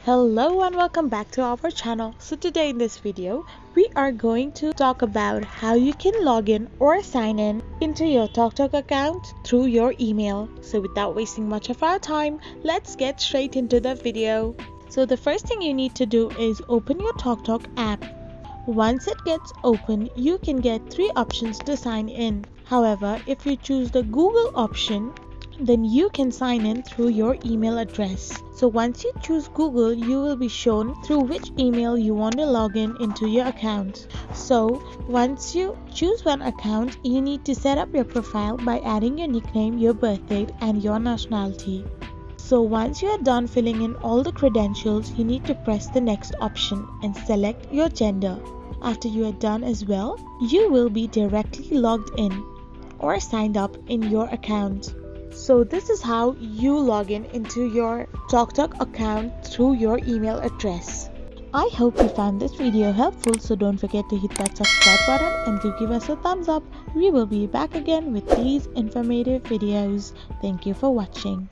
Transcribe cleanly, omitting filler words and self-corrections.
Hello and welcome back to our channel. So today in this video, we are going to talk about how you can log in or sign in into your TalkTalk account through your email. So without wasting much of our time, let's get straight into the video. So the first thing you need to do is open your TalkTalk app. Once it gets open, you can get three options to sign in. However, if you choose the Google option, then you can sign in through your email address. So once you choose Google, you will be shown through which email you want to log in into your account. So once you choose one account, you need to set up your profile by adding your nickname, your birth date, and your nationality. So once you are done filling in all the credentials, you need to press the next option and select your gender. After you are done as well, you will be directly logged in or signed up in your account. So this is how you log in into your TalkTalk account through your email address. I hope you found this video helpful, so don't forget to hit that subscribe button and do give us a thumbs up. We will be back again with these informative videos. Thank you for watching.